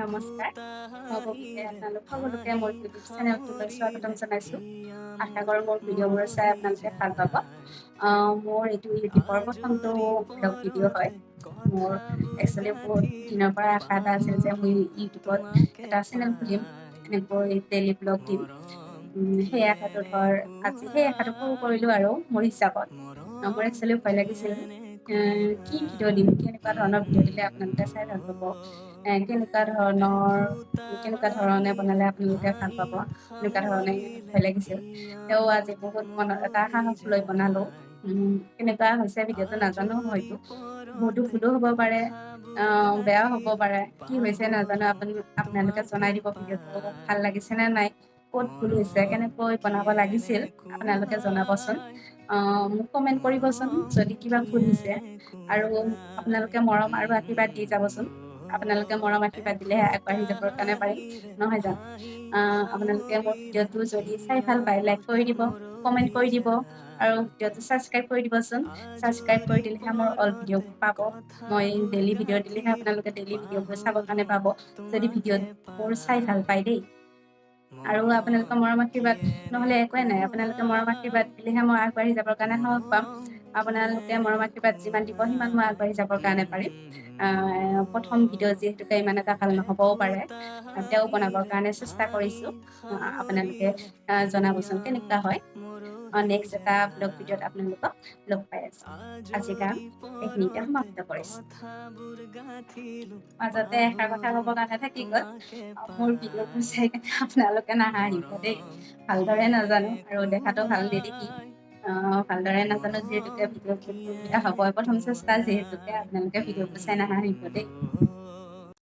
নমস্কাৰ, মই ববিতাই আপোনালোক সকলোকে মোৰ ইউটিউব চেনেলটোলৈ স্বাগতম জনাইছোঁ। আশা কৰোঁ মোৰ ভিডিঅ'বোৰ চাই আপোনালোকে ভাল পাব। মোৰ এইটো ইউটিউবৰ প্ৰথমটো ব্লগ ভিডিঅ' হয়। মোৰ একচুৱেলি বহুত দিনৰ পৰা আশা এটা আছিল যে মই ইউটিউবত এটা চেনেল খুলিম, এনেকৈ ডেইলি ব্লগ দিম। সেই আশাটো আজি সেই আশাটো পূৰ কৰিলোঁ আৰু মোৰ হিচাপত। মোৰ একচুৱেলি ভয় লাগিছিল কি ভিডিঅ' দিম, কেনেকুৱা ধৰণৰ ভিডিঅ' দিলে আপোনালোকে চাই ভাল পাব, কেনেকুৱা ধৰণে বনালে আপোনালোকে ভাল পাব, এনেকুৱা ধৰণে ভয় লাগিছিল। তেওঁ আজি বহুত মনত এটা সাহস লৈ বনালো। কেনেকুৱা হৈছে ভিডিঅ'টো নাজানো, হয়তো বহুতো ভুলো হ'ব পাৰে, বেয়াও হ'ব পাৰে। কি হৈছে নাজানো, আপোনালোকে জনাই দিব ভিডিঅ'টো ভাল লাগিছে নে নাই, ক'ত ভুল হৈছে, কেনেকৈ বনাব লাগিছিল আপোনালোকে জনাবচোন। মোক কমেণ্ট কৰিবচোন যদি কিবা ভুল হৈছে, আৰু আপোনালোকে মৰম আৰু আশীৰ্বাদ দি যাবচোন। আপোনালোকে মৰম আশীৰ্বাদ দিলেহে আগবাঢ়ি যাবৰ কাৰণে পাৰিম, নহয় জানো? আপোনালোকে মোৰ ভিডিঅ'টো যদি চাই ভাল পায়, লাইক কৰি দিব, কমেণ্ট কৰি দিব, আৰু ভিডিঅ'টো ছাবস্ক্ৰাইব কৰি দিবচোন। ছাবস্ক্ৰাইব কৰি দিলেহে মোৰ অল ভিডিঅ'বোৰ পাব। মই ডেইলি ভিডিঅ' দিলেহে আপোনালোকে ডেইলি ভিডিঅ'বোৰ চাবৰ কাৰণে পাব, যদি ভিডিঅ'বোৰ চাই ভাল পায় দেই। আৰু আপোনালোকৰ মৰম আশীৰ্বাদ নহ'লে একোৱে নাই, আপোনালোকে মৰম আশীৰ্বাদ দিলেহে মই আগবাঢ়ি যাবৰ কাৰণে সাহস পাম। আপোনালোকে মৰম আশীৰ্বাদ যিমান দিব, সিমান মই আগবাঢ়ি যাবৰ কাৰণে পাৰিম। প্ৰথম ভিডিঅ' যিহেতুকে ইমান এটা ভাল নহ'বও পাৰে, তেওঁ বনাবৰ কাৰণে চেষ্টা কৰিছোঁ। আপোনালোকে জনাবচোন কেনেকুৱা হয়। নেক্সট এটা ব্লগ ভিডিঅ'ত আপোনালোকক লগ পাই আছোঁ। আজিৰ কাম এইখিনিতে সমাপ্ত কৰিছোঁ। মাজতে এষাৰ কথা ক'ব কাৰণে থাকি গ'ল, মোৰ ভিডিঅ'বোৰ চাই কেনে আপোনালোকে নাহাঁহিব দেই। ভালদৰে নাজানো আৰু দেখাটো ভাল নেদেখি, ভালদৰে নাজানো যিহেতুকে ভিডিঅ'বোৰ বেয়া হ'ব। প্ৰথম চেষ্টা যিহেতুকে আপোনালোকে ভিডিঅ'বোৰ চাই নাহাঁহিব দেই।